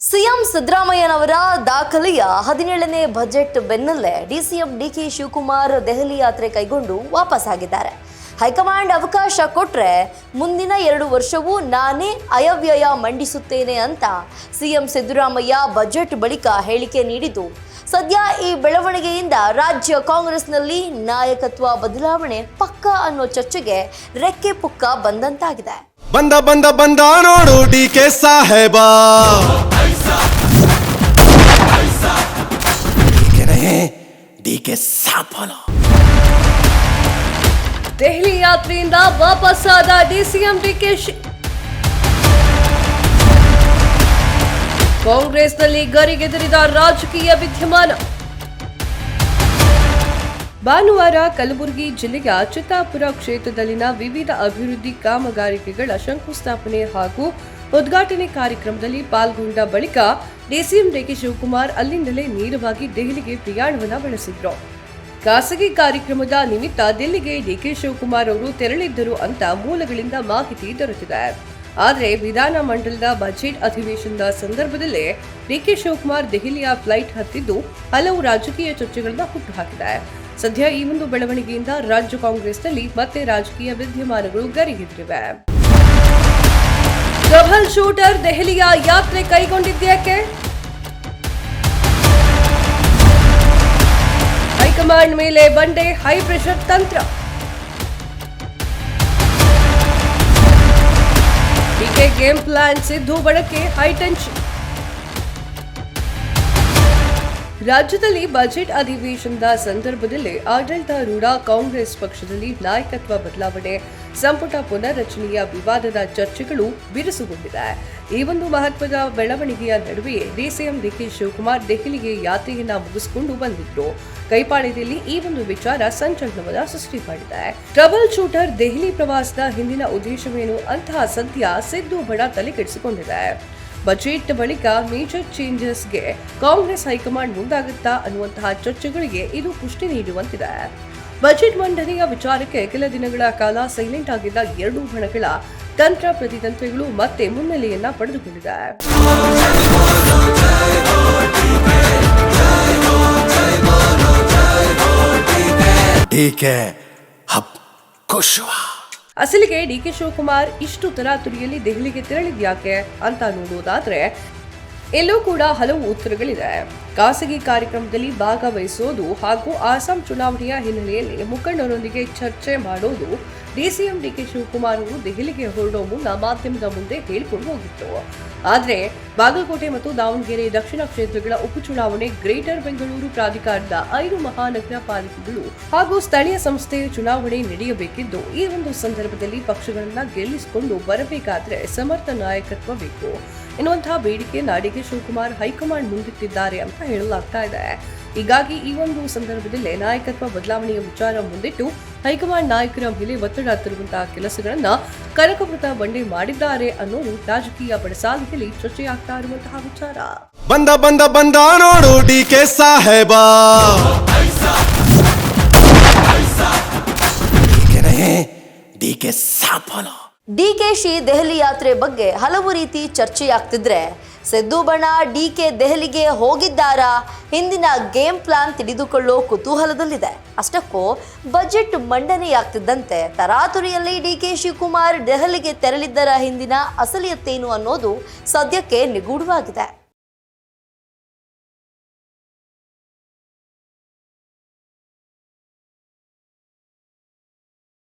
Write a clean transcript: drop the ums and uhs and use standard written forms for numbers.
CM ಸಿದ್ದರಾಮಯ್ಯನವರ ದಾಖಲೆಯ 17ನೇ budget ಬೆನ್ನಲ್ಲೇ ಡಿಸಿಎಂ ಡಿಕೆ ಶಿವಕುಮಾರ್ ದೆಹಲಿ ಯಾತ್ರೆ ಕೈಗೊಂಡು ವಾಪಸ್ಸಾಗಿದ್ದಾರೆ. ಹೈಕಮಾಂಡ್ ಅವಕಾಶ ಕೊಟ್ರೆ ಮುಂದಿನ 2 ವರ್ಷವೂ ನಾನೇ ಅಯವ್ಯಯ ಮಂಡಿಸುತ್ತೇನೆ ಅಂತ ಸಿಎಂ ಸಿದ್ದರಾಮಯ್ಯ ಬಜೆಟ್ ಬಳಿಕ ಹೇಳಿಕೆ ನೀಡಿದ್ದು, ಸದ್ಯ ಈ ಬೆಳವಣಿಗೆಯಿಂದ ರಾಜ್ಯ ಕಾಂಗ್ರೆಸ್ನಲ್ಲಿ ನಾಯಕತ್ವ ಬದಲಾವಣೆ ಪಕ್ಕಾ ಅನ್ನೋ ಚರ್ಚೆಗೆ ರೆಕ್ಕೆ ಪುಕ್ಕ ಬಂದಂತಾಗಿದೆ. ಬಂದ ನೋಡು ಡಿಕೆ ಸಾಹೇಬ, ಡಿಕೆ ಸಾಪಲ. ದೆಹಲಿ ಯಾತ್ರೆಯಿಂದ ವಾಪಸ್ಸಾದ ಡಿಸಿಎಂ ಡಿಕೆ ಕಾಂಗ್ರೆಸ್ನಲ್ಲಿ ಗರಿಗೆದರಿದ ರಾಜಕೀಯ ವಿದ್ಯಮಾನ. ಭಾನುವಾರ ಕಲಬುರಗಿ ಜಿಲ್ಲೆಯ ಚಿತ್ತಾಪುರ ಕ್ಷೇತ್ರದಲ್ಲಿನ ವಿವಿಧ ಅಭಿವೃದ್ಧಿ ಕಾಮಗಾರಿಕೆಗಳ ಶಂಕುಸ್ಥಾಪನೆ ಹಾಗೂ ಉದ್ಘಾಟನೆ ಕಾರ್ಯಕ್ರಮದಲ್ಲಿ ಪಾಲ್ಗೊಂಡ ಬಳಿಕ ಡಿಸಿಎಂ ಡಿಕೆ ಶಿವಕುಮಾರ್ ಅಲ್ಲಿಂದಲೇ ನೇರವಾಗಿ ದೆಹಲಿಗೆ ಪ್ರಯಾಣವನ್ನ ಬೆಳೆಸಿದ್ರು. ಖಾಸಗಿ ಕಾರ್ಯಕ್ರಮದ ನಿಮಿತ್ತ ದಿಲ್ಲಿಗೆ ಡಿಕೆ ಶಿವಕುಮಾರ್ ಅವರು ತೆರಳಿದ್ದರು ಅಂತ ಮೂಲಗಳಿಂದ ಮಾಹಿತಿ ದೊರೆತಿದೆ. ಆದರೆ ವಿಧಾನ ಮಂಡಲದ ಬಜೆಟ್ ಅಧಿವೇಶನದ ಸಂದರ್ಭದಲ್ಲೇ ಡಿಕೆ ಶಿವಕುಮಾರ್ ದೆಹಲಿಯ ಫ್ಲೈಟ್ ಹತ್ತಿದ್ದು ಹಲವು ರಾಜಕೀಯ ಚರ್ಚೆಗಳನ್ನು ಹುಟ್ಟುಹಾಕಿದೆ. ಸದ್ಯ ಈ ಒಂದು ಬೆಳವಣಿಗೆಯಿಂದ ರಾಜ್ಯ ಕಾಂಗ್ರೆಸ್ನಲ್ಲಿ ಮತ್ತೆ ರಾಜಕೀಯ ವಿದ್ಯಮಾನಗಳು ಗರಿಗೆದರಿವೆ. ಟ್ರಬಲ್ ಶೂಟರ್ ದೆಹಲಿಯ ಯಾತ್ರೆ ಕೈಗೊಂಡಿದ್ದೇಕೆ? ಹೈಕಮಾಂಡ್ ಮೇಲೆ ಬಂಡೆ, ಹೈ ಪ್ರೆಷರ್ ತಂತ್ರ. ಡಿಕೆ ಗೇಮ್ ಪ್ಲಾನ್, ಸಿದ್ದು ಬಳಕೆ, ಹೈ ಟೆನ್ಷನ್. ರಾಜ್ಯದಲ್ಲಿ ಬಜೆಟ್ ಅಧಿವೇಶನದ ಸಂದರ್ಭದಲ್ಲಿ ಆಡಳಿತಾರೂಢ ಕಾಂಗ್ರೆಸ್ ಪಕ್ಷದಲ್ಲಿ ನಾಯಕತ್ವ ಬದಲಾವಣೆ, ಸಂಪುಟ ಪುನರ್ರಚನೆಯ ವಿವಾದದ ಚರ್ಚೆಗಳು ಬಿರುಸುಗೊಂಡಿದೆ. ಈ ಒಂದು ಮಹತ್ವದ ಬೆಳವಣಿಗೆಯ ನಡುವೆ ಡಿಸಿಎಂ ಡಿಕೆ ಶಿವಕುಮಾರ್ ದೆಹಲಿಗೆ ಯಾತ್ರೆಯನ್ನ ಮುಗಿಸಿಕೊಂಡು ಬಂದಿದ್ರು. ಕೈಪಾಳ್ಯದಲ್ಲಿ ಈ ಒಂದು ವಿಚಾರ ಸಂಚಲನವನ್ನ ಸೃಷ್ಟಿ ಮಾಡಿದೆ. ಟ್ರಬಲ್ ಶೂಟರ್ ದೆಹಲಿ ಪ್ರವಾಸದ ಹಿಂದಿನ ಉದ್ದೇಶವೇನು ಅಂತ ಸದ್ಯ ಸಿದ್ದು ಬಣ ತಲೆಕೆಡಿಸಿಕೊಂಡಿದೆ. ಬಜೆಟ್ ಬಳಿಕ ಮೇಜರ್ ಚೇಂಜಸ್ಗೆ ಕಾಂಗ್ರೆಸ್ ಹೈಕಮಾಂಡ್ ಮುಂದಾಗುತ್ತಾ ಅನ್ನುವಂತಹ ಚರ್ಚೆಗಳಿಗೆ ಇದು ಪುಷ್ಟಿ ನೀಡುವಂತಿದೆ. ಬಜೆಟ್ ಮಂಡನೆಯ ವಿಚಾರಕ್ಕೆ ಕೆಲ ದಿನಗಳ ಕಾಲ ಸೈಲೆಂಟ್ ಆಗಿದ್ದ 2 ಬಣಗಳ ತಂತ್ರ ಪ್ರತಿತಂತ್ರಗಳು ಮತ್ತೆ ಮುನ್ನೆಲೆಯನ್ನ ಪಡೆದುಕೊಂಡಿದೆ. ಅಸಲಿಗೆ ಡಿಕೆ ಶಿವಕುಮಾರ್ ಇಷ್ಟು ತರಾತುರಿಯಲ್ಲಿ ದೆಹಲಿಗೆ ತೆರಳಿದ್ಯಾಕೆ ಅಂತ ನೋಡುವುದಾದ್ರೆ ಎಲ್ಲೂ ಕೂಡ ಹಲವು ಉತ್ತರಗಳಿದೆ. ಖಾಸಗಿ ಕಾರ್ಯಕ್ರಮದಲ್ಲಿ ಭಾಗವಹಿಸೋದು ಹಾಗೂ ಅಸ್ಸಾಂ ಚುನಾವಣೆಯ ಹಿನ್ನೆಲೆಯಲ್ಲಿ ಮುಖಂಡರೊಂದಿಗೆ ಚರ್ಚೆ ಮಾಡೋದು ಡಿಸಿಎಂ ಡಿಕೆ ಶಿವಕುಮಾರ್ ಅವರು ದೆಹಲಿಗೆ ಹೊರಡೋ ಮುನ್ನ ಮಾಧ್ಯಮದ ಮುಂದೆ ಹೇಳಿಕೊಂಡು ಹೋಗಿತ್ತು. ಆದರೆ ಬಾಗಲಕೋಟೆ ಮತ್ತು ದಾವಣಗೆರೆ ದಕ್ಷಿಣ ಕ್ಷೇತ್ರಗಳ ಉಪಚುನಾವಣೆ, ಗ್ರೇಟರ್ ಬೆಂಗಳೂರು ಪ್ರಾಧಿಕಾರದ 5 ಮಹಾನಗರ ಪಾಲಿಕೆಗಳು ಹಾಗೂ ಸ್ಥಳೀಯ ಸಂಸ್ಥೆಯ ಚುನಾವಣೆ ನಡೆಯಬೇಕಿದ್ದು, ಈ ಒಂದು ಸಂದರ್ಭದಲ್ಲಿ ಪಕ್ಷಗಳನ್ನ ಗೆಲ್ಲಿಸಿಕೊಂಡು ಬರಬೇಕಾದ್ರೆ ಸಮರ್ಥ ನಾಯಕತ್ವ ಬೇಕು ಎನ್ನುವಂತಹ ಬೇಡಿಕೆಯನ್ನ ಡಿಕೆ ಶಿವಕುಮಾರ್ ಹೈಕಮಾಂಡ್ ಮುಂದಿಟ್ಟಿದ್ದಾರೆ ಅಂತ ಹೇಳಲಾಗ್ತಾ ಇದೆ. ಹೀಗಾಗಿ ಈ ಒಂದು ಸಂದರ್ಭದಲ್ಲಿ ನಾಯಕತ್ವ ಬದಲಾವಣೆಯ ವಿಚಾರ ಮುಂದಿಟ್ಟು ಹೈಕಮಾಂಡ್ ನಾಯಕರ ಮೇಲೆ ಒತ್ತಡ ತರುವಂತಹ ಕೆಲಸಗಳನ್ನ ಕನಕಪುರ ಬಂಡೆ ಮಾಡಿದ್ದಾರೆ ಅನ್ನೋದು ರಾಜಕೀಯ ಪಡಸಾಲೆಯಲ್ಲಿ ಚರ್ಚೆಯಾಗ್ತಾ ಇರುವಂತಹ ವಿಚಾರ. ಬಂದ ನೋಡು ಡಿಕೆ ಸಾಹೇಬ, ಡಿಕೆ ಸಾಪಲ. ಡಿಕೆಶಿ ದೆಹಲಿ ಯಾತ್ರೆ ಬಗ್ಗೆ ಹಲವು ರೀತಿ ಚರ್ಚೆಯಾಗ್ತಿದ್ರೆ, ಸಿದ್ದು ಬಣ ಡಿಕೆ ದೆಹಲಿಗೆ ಹೋಗಿದ್ದಾರಾ, ಹಿಂದಿನ ಗೇಮ್ ಪ್ಲಾನ್ ತಿಳಿದುಕೊಳ್ಳೋ ಕುತೂಹಲದಲ್ಲಿದೆ. ಅಷ್ಟಕ್ಕೂ ಬಜೆಟ್ ಮಂಡನೆಯಾಗ್ತಿದ್ದಂತೆ ತರಾತುರಿಯಲ್ಲಿ ಡಿಕೆ ಶಿವಕುಮಾರ್ ದೆಹಲಿಗೆ ತೆರಳಿದ್ದರ ಹಿಂದಿನ ಅಸಲಿಯತ್ತೇನು ಅನ್ನೋದು ಸದ್ಯಕ್ಕೆ ನಿಗೂಢವಾಗಿದೆ.